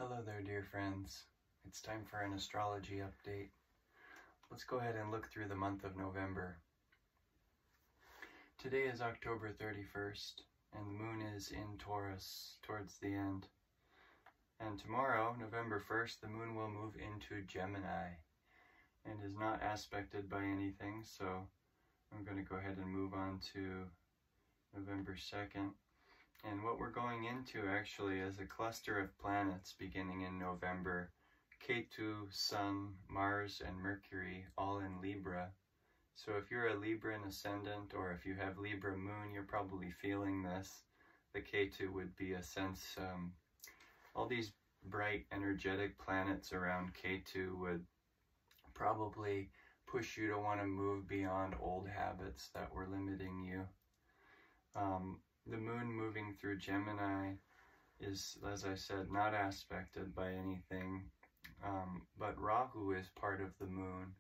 Hello there, dear friends. It's time for an astrology update. Let's go ahead and look through the month of November. Today is October 31st, and the moon is in Taurus towards the end. And tomorrow, November 1st, the moon will move into Gemini and is not aspected by anything, so I'm going to go ahead and move on to November 2nd. And what we're going into actually is a cluster of planets beginning in November. Ketu, Sun, Mars, and Mercury, all in Libra. So if you're a Libran ascendant, or if you have Libra moon, you're probably feeling this. The Ketu would be a sense, all these bright, energetic planets around Ketu would probably push you to want to move beyond old habits that were limiting you. The moon moving through Gemini is, as I said, not aspected by anything, but Rahu is part of the moon,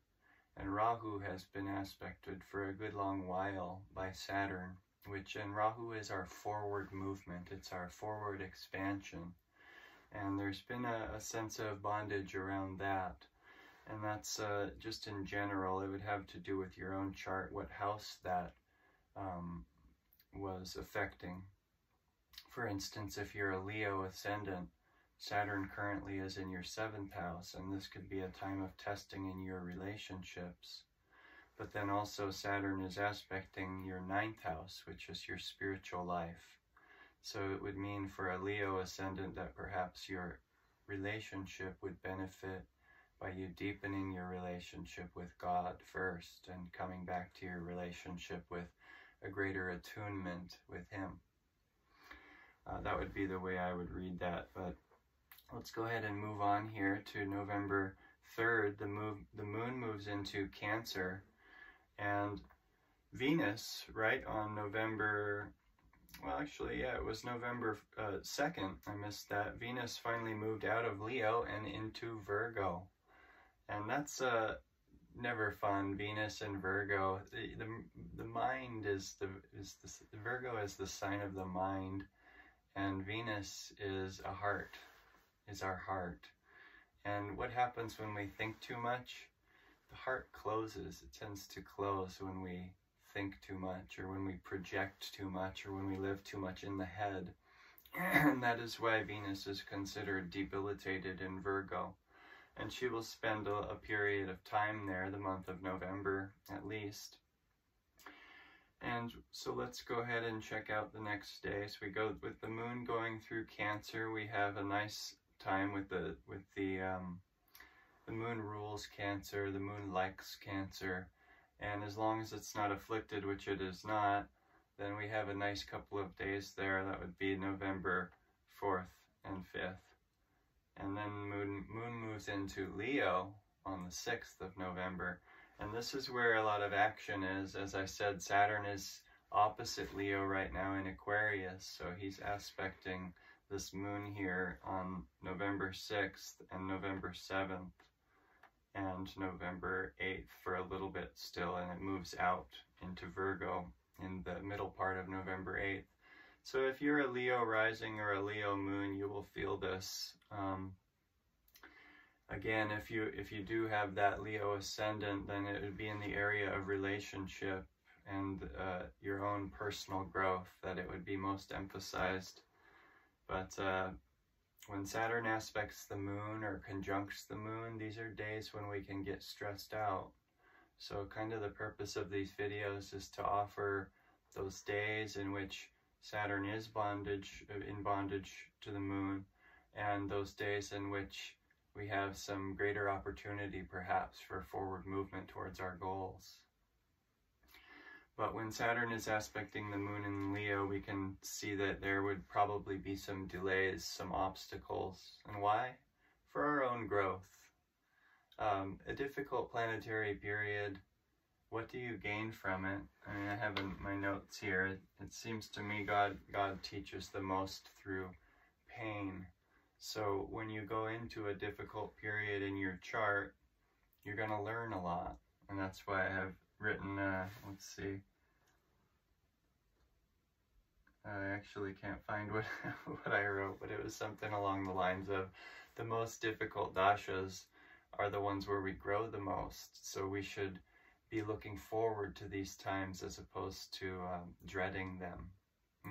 and Rahu has been aspected for a good long while by Saturn, and Rahu is our forward movement, it's our forward expansion, and there's been a sense of bondage around that, and that's just in general. It would have to do with your own chart, what house that was affecting. For instance, if you're a Leo ascendant, Saturn currently is in your 7th house, and this could be a time of testing in your relationships. But then also Saturn is aspecting your 9th house, which is your spiritual life. So it would mean for a Leo ascendant that perhaps your relationship would benefit by you deepening your relationship with God first and coming back to your relationship with a greater attunement with Him. That would be the way I would read that, but let's go ahead and move on here to November 3rd. The moon moves into Cancer, and Venus, right on November, well actually, yeah, it was November 2nd, I missed that. Venus finally moved out of Leo and into Virgo, and that's never fun. Venus and Virgo, the mind is Virgo is the sign of the mind, and Venus is our heart. And what happens when we think too much? The heart closes. It tends to close when we think too much, or when we project too much, or when we live too much in the head. And that is why Venus is considered debilitated in Virgo. And she will spend a period of time there, the month of November at least. And so let's go ahead and check out the next day. So we go with the moon going through Cancer. We have a nice time with the moon rules Cancer. The moon likes Cancer, and as long as it's not afflicted, which it is not, then we have a nice couple of days there. That would be November 4th and 5th. And then moon moves into Leo on the 6th of November. And this is where a lot of action is. As I said, Saturn is opposite Leo right now in Aquarius. So he's aspecting this moon here on November 6th and November 7th and November 8th for a little bit still. And it moves out into Virgo in the middle part of November 8th. So if you're a Leo rising or a Leo moon, you will feel this. Again, if you do have that Leo ascendant, then it would be in the area of relationship and your own personal growth that it would be most emphasized. But when Saturn aspects the moon or conjuncts the moon, these are days when we can get stressed out. So kind of the purpose of these videos is to offer those days in which Saturn is in bondage to the moon, and those days in which we have some greater opportunity perhaps for forward movement towards our goals. But when Saturn is aspecting the moon in Leo, we can see that there would probably be some delays, some obstacles. And why? For our own growth. A difficult planetary period. What do you gain from it? I mean, I have in my notes here, it seems to me God teaches the most through pain. So when you go into a difficult period in your chart, you're going to learn a lot. And that's why I have written, let's see, I actually can't find what I wrote, but it was something along the lines of The most difficult dashas are the ones where we grow the most. So we should be looking forward to these times as opposed to dreading them.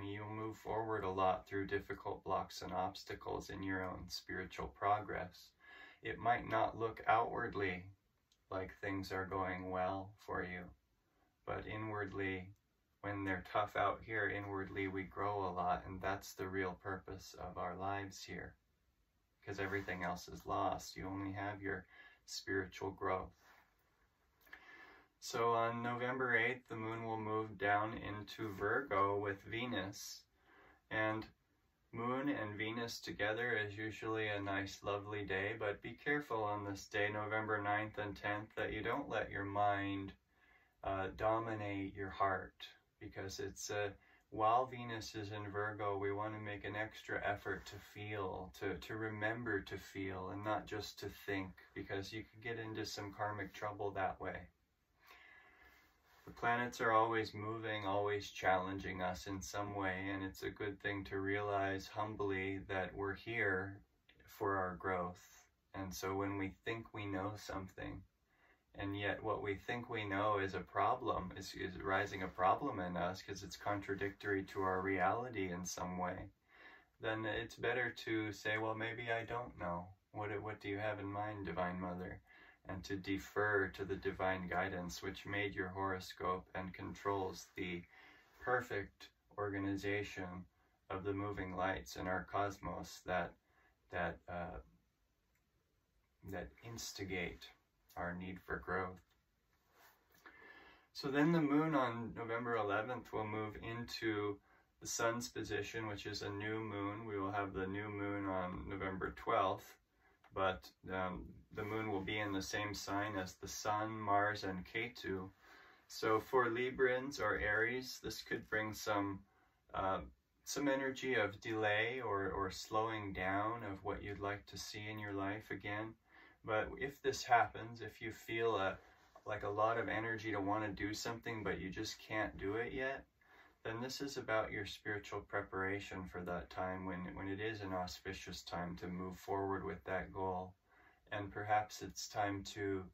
You'll move forward a lot through difficult blocks and obstacles in your own spiritual progress. It might not look outwardly like things are going well for you, but inwardly, when they're tough out here, inwardly we grow a lot, and that's the real purpose of our lives here. Because everything else is lost. You only have your spiritual growth. So on November 8th, the moon will move down into Virgo with Venus. And moon and Venus together is usually a nice, lovely day, but be careful on this day, November 9th and 10th, that you don't let your mind dominate your heart, because it's while Venus is in Virgo, we want to make an extra effort to feel, to remember to feel, and not just to think, because you can get into some karmic trouble that way. The planets are always moving, always challenging us in some way, and it's a good thing to realize humbly that we're here for our growth. And so when we think we know something, and yet what we think we know is a problem, is rising a problem in us because it's contradictory to our reality in some way, then it's better to say, well, maybe I don't know. What do you have in mind, Divine Mother? And to defer to the divine guidance which made your horoscope and controls the perfect organization of the moving lights in our cosmos that instigate our need for growth. So then the moon on November 11th will move into the sun's position, which is a new moon. We will have the new moon on November 12th, but the moon will be in the same sign as the sun, Mars, and Ketu. So for Librans or Aries, this could bring some energy of delay or slowing down of what you'd like to see in your life again. But if this happens, if you feel like a lot of energy to want to do something, but you just can't do it yet, then this is about your spiritual preparation for that time when it is an auspicious time to move forward with that goal. And perhaps it's time to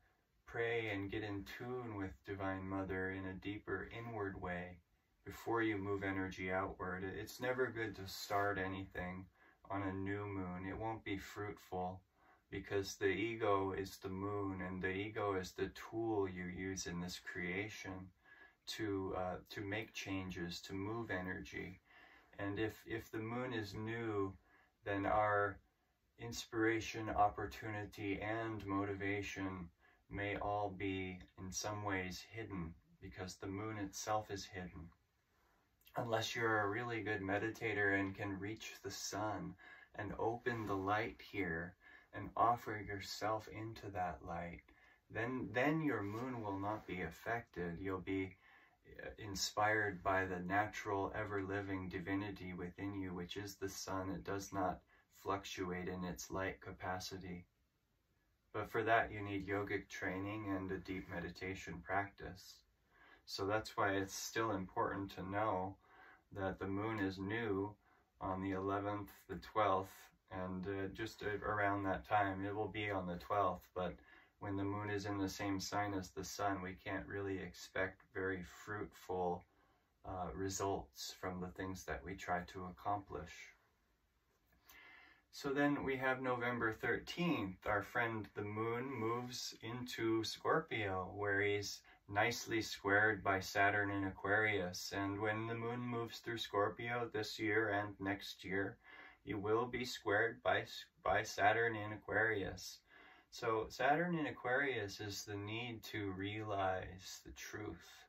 pray and get in tune with Divine Mother in a deeper inward way before you move energy outward. It's never good to start anything on a new moon. It won't be fruitful, because the ego is the moon, and the ego is the tool you use in this creation to make changes, to move energy. And if the moon is new, then our inspiration, opportunity, and motivation may all be in some ways hidden, because the moon itself is hidden. Unless you're a really good meditator and can reach the sun and open the light here and offer yourself into that light, then your moon will not be affected. You'll be inspired by the natural, ever-living divinity within you, which is the sun. It does not fluctuate in its light capacity. But for that, you need yogic training and a deep meditation practice. So that's why it's still important to know that the moon is new on the 11th, the 12th, and just around that time. It will be on the 12th, but when the moon is in the same sign as the sun, we can't really expect very fruitful results from the things that we try to accomplish. So then we have November 13th. Our friend the moon moves into Scorpio, where he's nicely squared by Saturn in Aquarius. And when the moon moves through Scorpio this year and next year, you will be squared by Saturn in Aquarius. So Saturn in Aquarius is the need to realize the truth.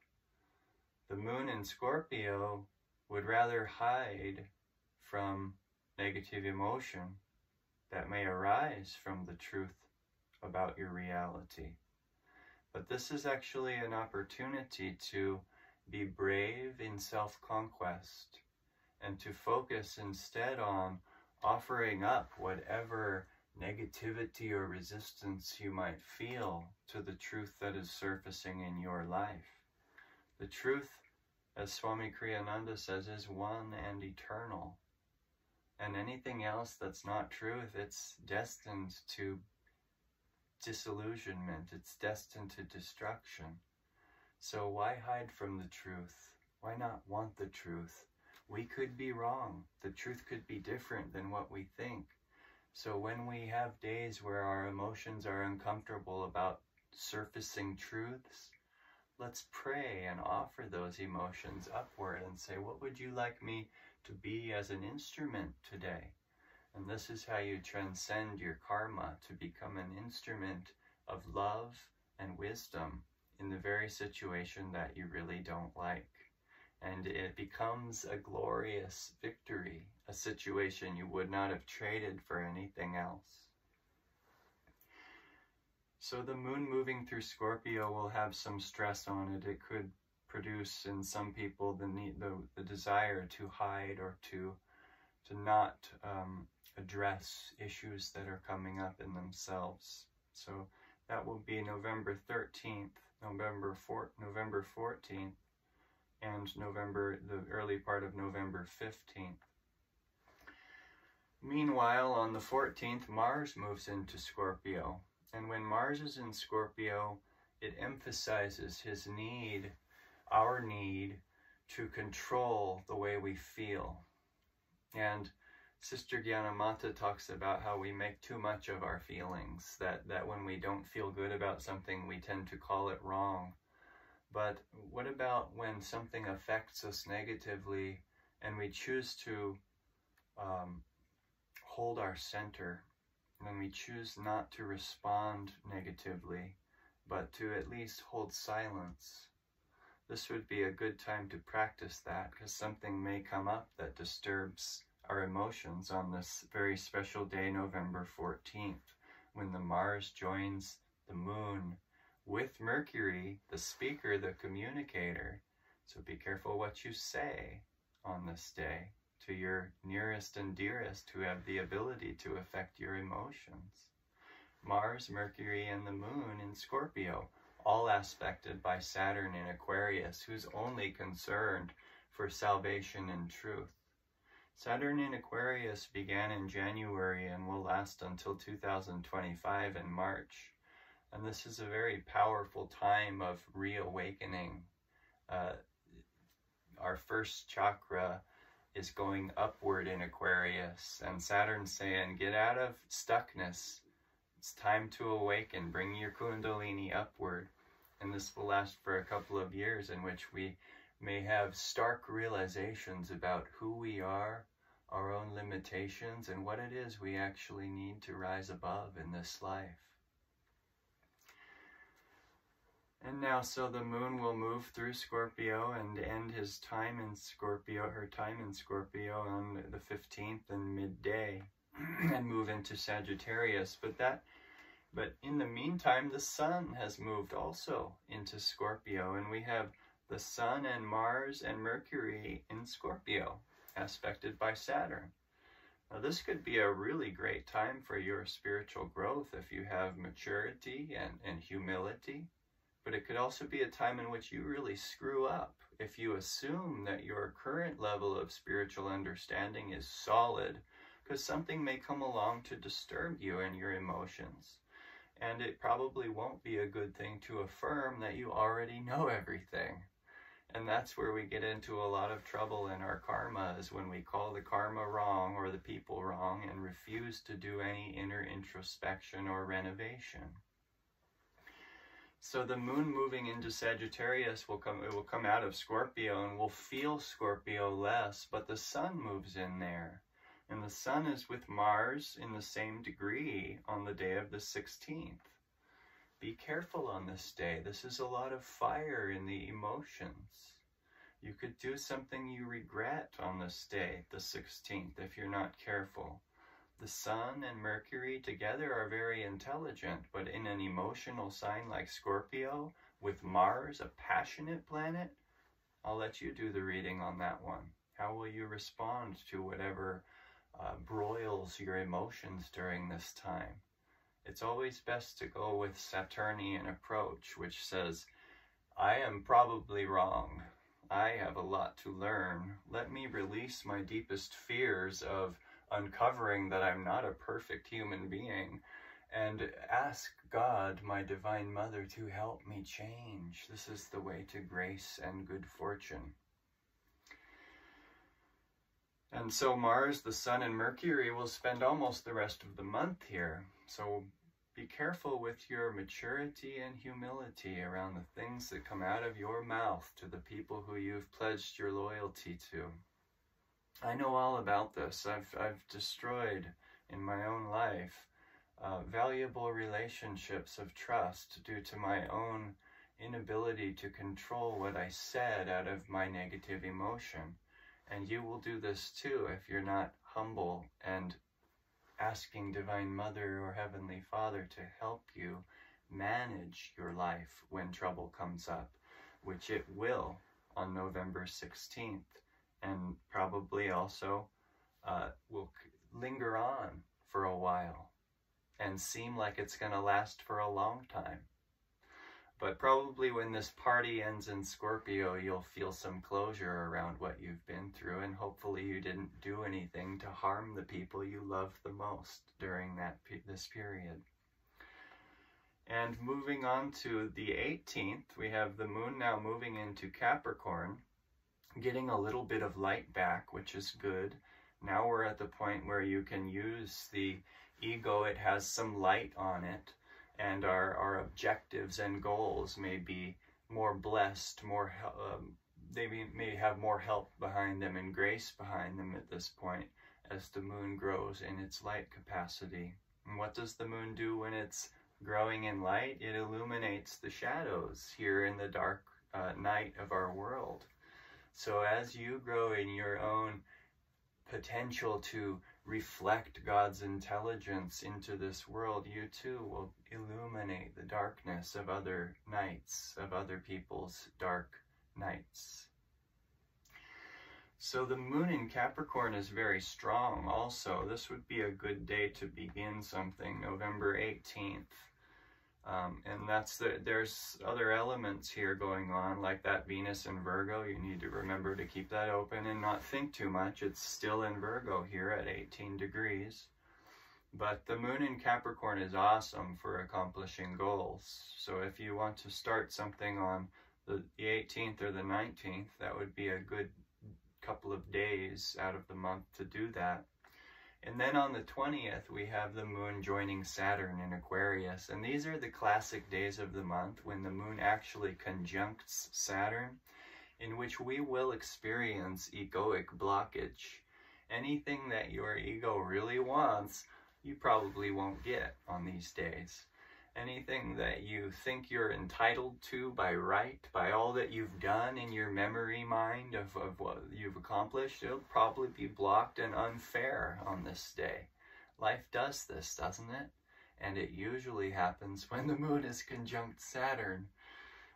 The moon in Scorpio would rather hide from negative emotion that may arise from the truth about your reality. But this is actually an opportunity to be brave in self-conquest and to focus instead on offering up whatever negativity or resistance you might feel to the truth that is surfacing in your life. The truth, as Swami Kriyananda says, is one and eternal. And anything else that's not truth, it's destined to disillusionment. It's destined to destruction. So why hide from the truth? Why not want the truth? We could be wrong. The truth could be different than what we think. So when we have days where our emotions are uncomfortable about surfacing truths, let's pray and offer those emotions upward and say, what would you like me to be as an instrument today? And this is how you transcend your karma, to become an instrument of love and wisdom in the very situation that you really don't like. And it becomes a glorious victory, a situation you would not have traded for anything else. So the moon moving through Scorpio will have some stress on it. It could produce in some people the desire to hide or to not address issues that are coming up in themselves. So that will be November 13th, November 14th, and the early part of November 15th. Meanwhile, on the 14th, Mars moves into Scorpio. And when Mars is in Scorpio, it emphasizes his need, our need, to control the way we feel. And Sister Gyanamata talks about how we make too much of our feelings, that when we don't feel good about something, we tend to call it wrong. But what about when something affects us negatively and we choose to hold our center, when we choose not to respond negatively, but to at least hold silence? This would be a good time to practice that, because something may come up that disturbs our emotions on this very special day, November 14th, when the Mars joins the moon with Mercury, the speaker, the communicator. So be careful what you say on this day to your nearest and dearest who have the ability to affect your emotions. Mars, Mercury, and the moon in Scorpio, all aspected by Saturn in Aquarius, who's only concerned for salvation and truth. Saturn in Aquarius began in January and will last until 2025 in March. And this is a very powerful time of reawakening. Our first chakra is going upward in Aquarius, and Saturn's saying, get out of stuckness. It's time to awaken, bring your Kundalini upward. And this will last for a couple of years, in which we may have stark realizations about who we are, our own limitations, and what it is we actually need to rise above in this life. And now, so the moon will move through Scorpio and end his time in Scorpio, her time in Scorpio on the 15th and midday, and move into Sagittarius. But in the meantime, the sun has moved also into Scorpio, and we have the sun and Mars and Mercury in Scorpio, aspected by Saturn. Now, this could be a really great time for your spiritual growth if you have maturity and humility. But it could also be a time in which you really screw up if you assume that your current level of spiritual understanding is solid, because something may come along to disturb you and your emotions. And it probably won't be a good thing to affirm that you already know everything. And that's where we get into a lot of trouble in our karma, is when we call the karma wrong or the people wrong and refuse to do any inner introspection or renovation. So the moon moving into Sagittarius will come out of Scorpio, and we'll feel Scorpio less, but the sun moves in there. And the sun is with Mars in the same degree on the day of the 16th. Be careful on this day. This is a lot of fire in the emotions. You could do something you regret on this day, the 16th, if you're not careful. The sun and Mercury together are very intelligent, but in an emotional sign like Scorpio, with Mars, a passionate planet, I'll let you do the reading on that one. How will you respond to whatever broils your emotions during this time? It's always best to go with Saturnian approach, which says, I am probably wrong. I have a lot to learn. Let me release my deepest fears of uncovering that I'm not a perfect human being, and ask God, my Divine Mother, to help me change. This is the way to grace and good fortune. And so Mars, the Sun, and Mercury will spend almost the rest of the month here. So be careful with your maturity and humility around the things that come out of your mouth to the people who you've pledged your loyalty to. I know all about this. I've destroyed in my own life valuable relationships of trust due to my own inability to control what I said out of my negative emotion. And you will do this too if you're not humble and asking Divine Mother or Heavenly Father to help you manage your life when trouble comes up, which it will on November 16th, and probably also will linger on for a while and seem like it's going to last for a long time. But probably when this party ends in Scorpio, you'll feel some closure around what you've been through, and hopefully you didn't do anything to harm the people you love the most during this period. And moving on to the 18th, we have the moon now moving into Capricorn, getting a little bit of light back, which is good. Now we're at the point where you can use the ego. It has some light on it, and our objectives and goals may be more blessed, they may have more help behind them and grace behind them at this point as the moon grows in its light capacity. And what does the moon do when it's growing in light? It illuminates the shadows here in the dark night of our world. So as you grow in your own potential to reflect God's intelligence into this world, you too will illuminate the darkness of other nights, of other people's dark nights. So the moon in Capricorn is very strong also. This would be a good day to begin something, November 18th. And there's other elements here going on, like that Venus in Virgo. You need to remember to keep that open and not think too much. It's still in Virgo here at 18 degrees. But the moon in Capricorn is awesome for accomplishing goals. So if you want to start something on the 18th or the 19th, that would be a good couple of days out of the month to do that. And then on the 20th, we have the moon joining Saturn in Aquarius. And these are the classic days of the month when the moon actually conjuncts Saturn, in which we will experience egoic blockage. Anything that your ego really wants, you probably won't get on these days. Anything that you think you're entitled to by right, by all that you've done in your memory mind of what you've accomplished, it'll probably be blocked and unfair on this day. Life does this, doesn't it? And it usually happens when the moon is conjunct Saturn.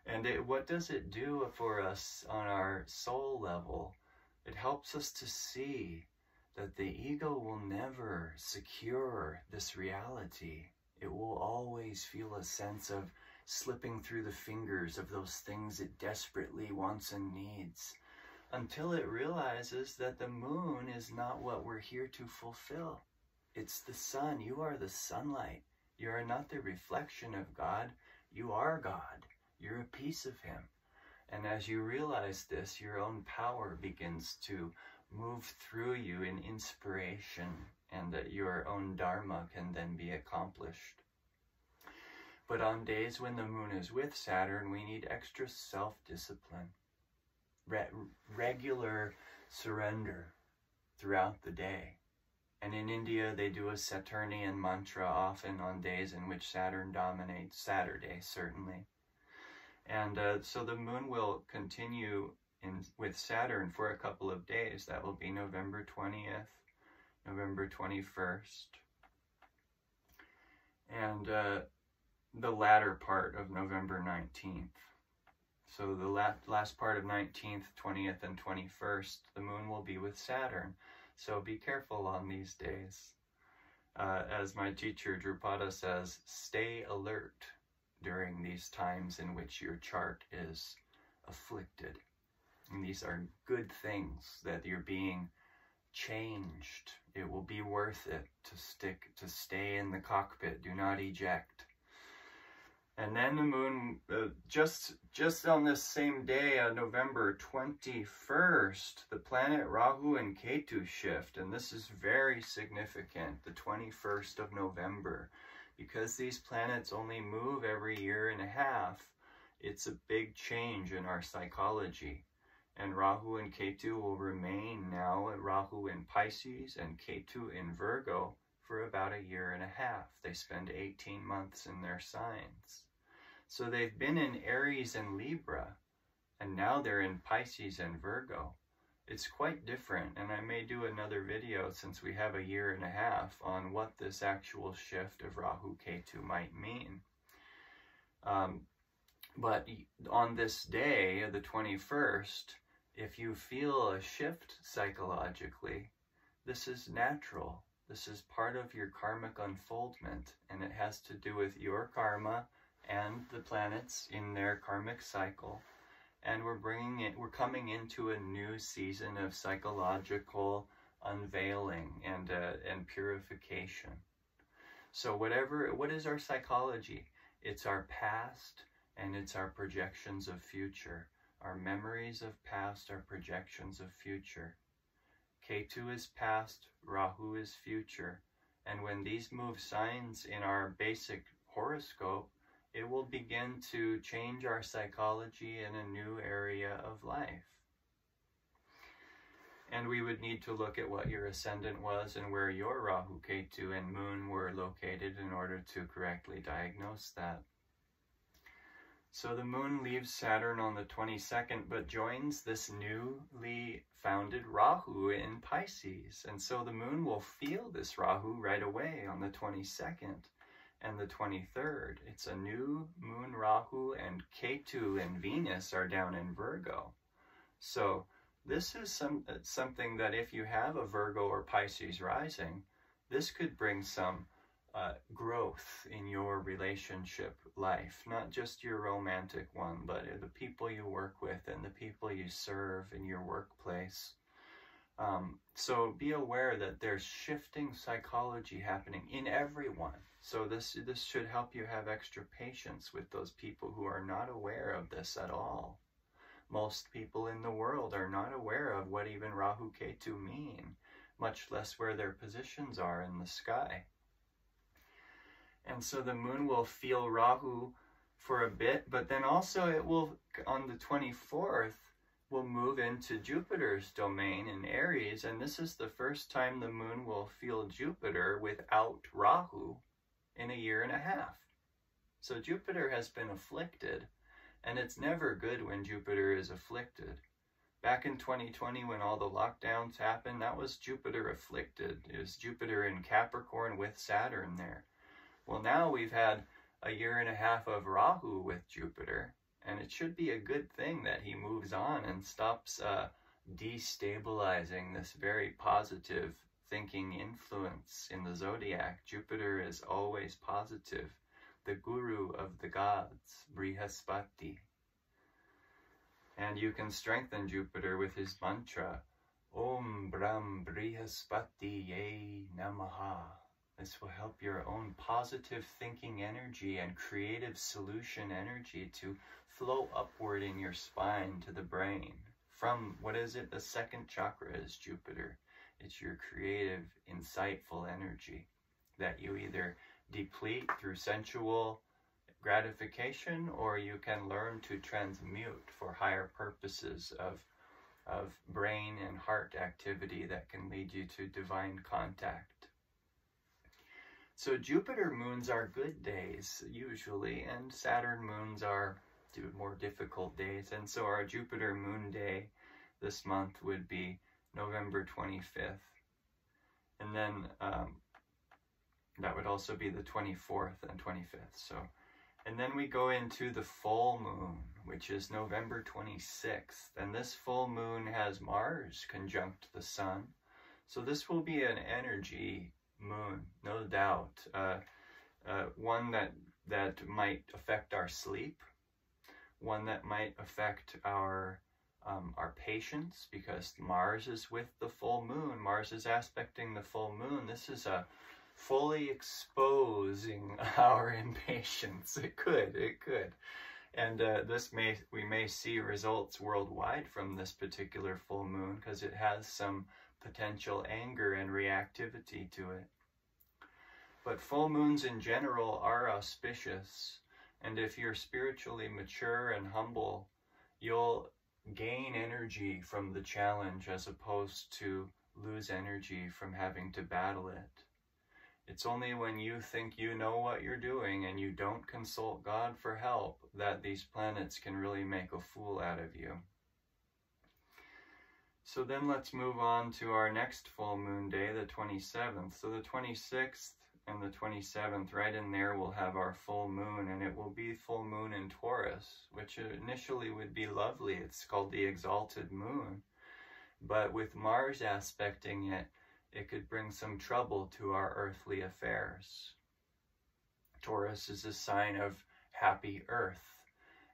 And what does it do for us on our soul level? It helps us to see that the ego will never secure this reality. It will always feel a sense of slipping through the fingers of those things it desperately wants and needs, until it realizes that the moon is not what we're here to fulfill. It's the sun. You are the sunlight. You are not the reflection of God. You are God. You're a piece of Him. And as you realize this, your own power begins to move through you in inspiration, and that your own dharma can then be accomplished. But on days when the moon is with Saturn, we need extra self-discipline, regular surrender throughout the day. And in India, they do a Saturnian mantra often on days in which Saturn dominates, Saturday certainly. And so the moon will continue with Saturn for a couple of days. That will be November 20th, November 21st, and the latter part of November 19th. So the last part of 19th, 20th, and 21st, the moon will be with Saturn. So be careful on these days. As my teacher Drupada says, stay alert during these times in which your chart is afflicted. And these are good things that you're being changed. It will be worth it to stay in the cockpit. Do not eject. And then the moon, just on this same day, on November 21st, the planet Rahu and Ketu shift. And this is very significant, the 21st of November. Because these planets only move every year and a half, it's a big change in our psychology. And Rahu and Ketu will remain now at Rahu in Pisces and Ketu in Virgo for about a year and a half. They spend 18 months in their signs. So they've been in Aries and Libra, and now they're in Pisces and Virgo. It's quite different, and I may do another video, since we have a year and a half, on what this actual shift of Rahu Ketu might mean. But on this day, the 21st, if you feel a shift psychologically, this is natural. This is part of your karmic unfoldment, and it has to do with your karma and the planets in their karmic cycle. And we're coming into a new season of psychological unveiling and purification. So what is our psychology? It's our past, and it's our projections of future. Our memories of past are projections of future. Ketu is past, Rahu is future. And when these move signs in our basic horoscope, it will begin to change our psychology in a new area of life. And we would need to look at what your ascendant was and where your Rahu, Ketu, and Moon were located in order to correctly diagnose that. So the Moon leaves Saturn on the 22nd, but joins this newly founded Rahu in Pisces. And so the Moon will feel this Rahu right away on the 22nd. And the 23rd, it's a new Moon Rahu, and Ketu and Venus are down in Virgo. So this is something that if you have a Virgo or Pisces rising, this could bring some growth in your relationship life, not just your romantic one, but the people you work with and the people you serve in your workplace. So be aware that there's shifting psychology happening in everyone. So this should help you have extra patience with those people who are not aware of this at all. Most people in the world are not aware of what even Rahu Ketu mean, much less where their positions are in the sky. And so the Moon will feel Rahu for a bit, but then also it will, on the 24th, will move into Jupiter's domain in Aries, and this is the first time the Moon will feel Jupiter without Rahu in a year and a half. So Jupiter has been afflicted, and it's never good when Jupiter is afflicted. Back in 2020, when all the lockdowns happened, that was Jupiter afflicted. It was Jupiter in Capricorn with Saturn there. Well, now we've had a year and a half of Rahu with Jupiter, and it should be a good thing that he moves on and stops destabilizing this very positive thinking influence in the zodiac. Jupiter is always positive, the guru of the gods, Brihaspati. And you can strengthen Jupiter with his mantra, Om Brahm Brihaspati Ye Namaha. This will help your own positive thinking energy and creative solution energy to flow upward in your spine to the brain. From, what is it? The second chakra is Jupiter. It's your creative, insightful energy that you either deplete through sensual gratification, or you can learn to transmute for higher purposes of brain and heart activity that can lead you to divine contact. So Jupiter moons are good days, usually, and Saturn moons are more difficult days. And so our Jupiter moon day this month would be November 25th. And then that would also be the 24th and 25th. So, and then we go into the full moon, which is November 26th. And this full moon has Mars conjunct the sun. So this will be an energy moon, no doubt. One that might affect our sleep, one that might affect our our patience, because Mars is with the full moon. Mars is aspecting the full moon. This is a fully exposing our impatience. It could. And we may see results worldwide from this particular full moon, because it has some potential anger and reactivity to it. But full moons in general are auspicious, and if you're spiritually mature and humble, you'll gain energy from the challenge as opposed to lose energy from having to battle it. It's only when you think you know what you're doing and you don't consult God for help that these planets can really make a fool out of you. So then let's move on to our next full moon day, the 27th. So the 26th and the 27th, right in there, we'll have our full moon, and it will be full moon in Taurus, which initially would be lovely. It's called the exalted moon. But with Mars aspecting it, it could bring some trouble to our earthly affairs. Taurus is a sign of happy earth,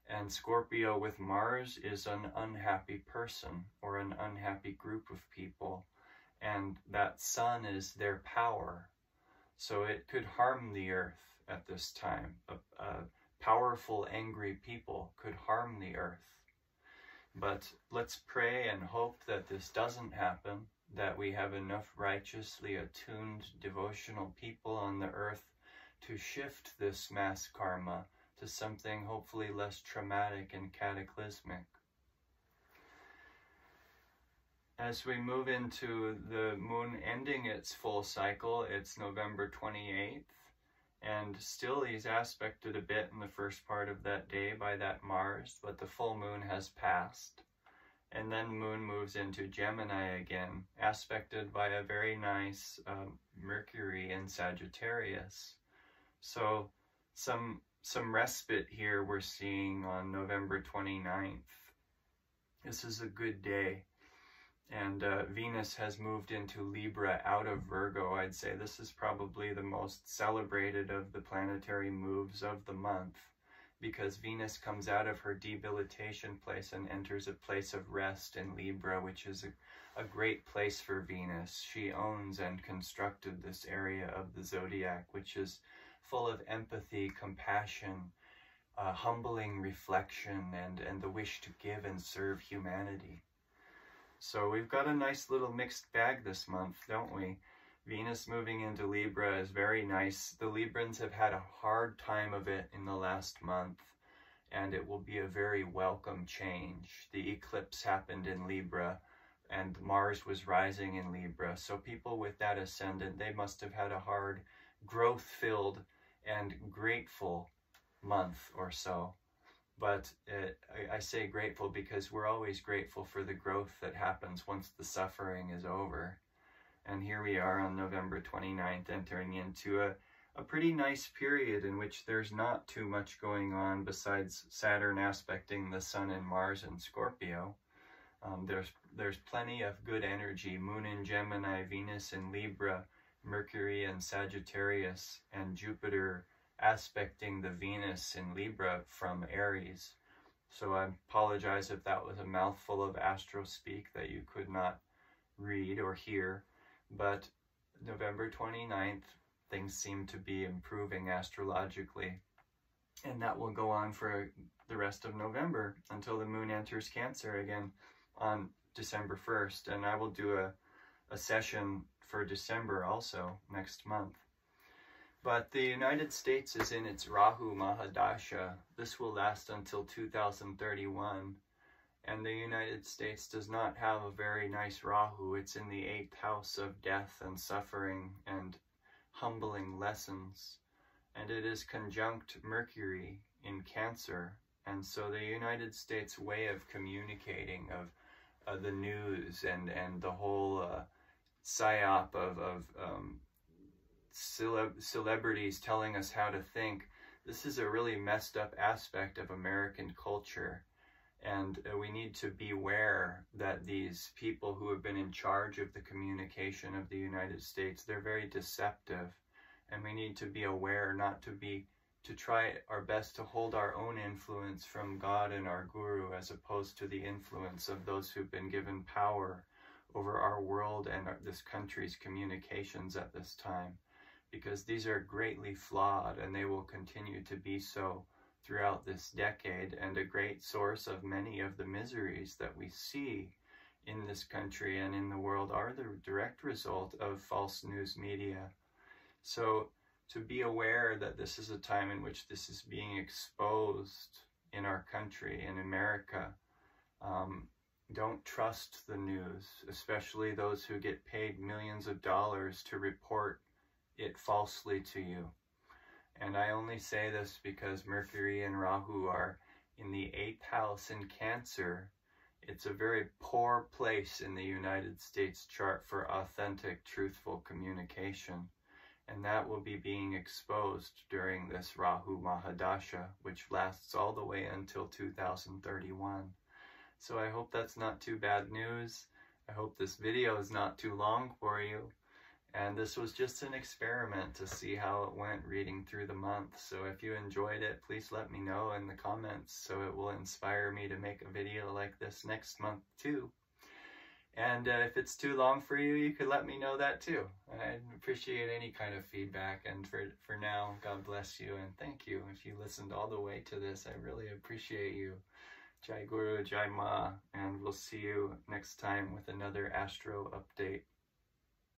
and Scorpio with Mars is an unhappy person or an unhappy group of people, and that sun is their power. So it could harm the earth at this time. Powerful, angry people could harm the earth. But let's pray and hope that this doesn't happen, that we have enough righteously attuned, devotional people on the earth to shift this mass karma to something hopefully less traumatic and cataclysmic. As we move into the moon ending its full cycle, it's November 28th, and still he's aspected a bit in the first part of that day by that Mars, but the full moon has passed. And then moon moves into Gemini again, aspected by a very nice Mercury in Sagittarius. So some respite here we're seeing on November 29th. This is a good day. And Venus has moved into Libra out of Virgo. I'd say this is probably the most celebrated of the planetary moves of the month, because Venus comes out of her debilitation place and enters a place of rest in Libra, which is a great place for Venus. She owns and constructed this area of the zodiac, which is full of empathy, compassion, humbling reflection, and the wish to give and serve humanity. So we've got a nice little mixed bag this month, don't we? Venus moving into Libra is very nice. The Librans have had a hard time of it in the last month, and it will be a very welcome change. The eclipse happened in Libra, and Mars was rising in Libra. So people with that ascendant, they must have had a hard, growth-filled and grateful month or so. But I say grateful because we're always grateful for the growth that happens once the suffering is over. And here we are on November 29th, entering into a pretty nice period in which there's not too much going on besides Saturn aspecting the Sun and Mars in Scorpio. There's plenty of good energy. Moon in Gemini, Venus in Libra, Mercury in Sagittarius, and Jupiter aspecting the Venus in Libra from Aries. So I apologize if that was a mouthful of astro speak that you could not read or hear, but November 29th, things seem to be improving astrologically, and that will go on for the rest of November until the moon enters Cancer again on December 1st, and I will do a session for December also next month. But the United States is in its Rahu Mahadasha. This will last until 2031. And the United States does not have a very nice Rahu. It's in the 8th house of death and suffering and humbling lessons. And it is conjunct Mercury in Cancer. And so the United States' way of communicating, of the news and the whole psyop of celebrities telling us how to think, this is a really messed up aspect of American culture. And we need to beware that these people who have been in charge of the communication of the United States, they're very deceptive. And we need to be aware not to be to try our best to hold our own influence from God and our Guru, as opposed to the influence of those who've been given power over our world and this country's communications at this time, because these are greatly flawed and they will continue to be so throughout this decade, and a great source of many of the miseries that we see in this country and in the world are the direct result of false news media. So to be aware that this is a time in which this is being exposed in our country, in America. Don't trust the news, especially those who get paid millions of dollars to report it falsely to you. And I only say this because Mercury and Rahu are in the 8th house in Cancer. It's a very poor place in the United States chart for authentic, truthful communication. And that will be being exposed during this Rahu Mahadasha, which lasts all the way until 2031. So I hope that's not too bad news. I hope this video is not too long for you. And this was just an experiment to see how it went reading through the month. So if you enjoyed it, please let me know in the comments so it will inspire me to make a video like this next month too. And if it's too long for you, you could let me know that too. I'd appreciate any kind of feedback. And for now, God bless you and thank you. If you listened all the way to this, I really appreciate you. Jai Guru, Jai Ma, and we'll see you next time with another Astro update.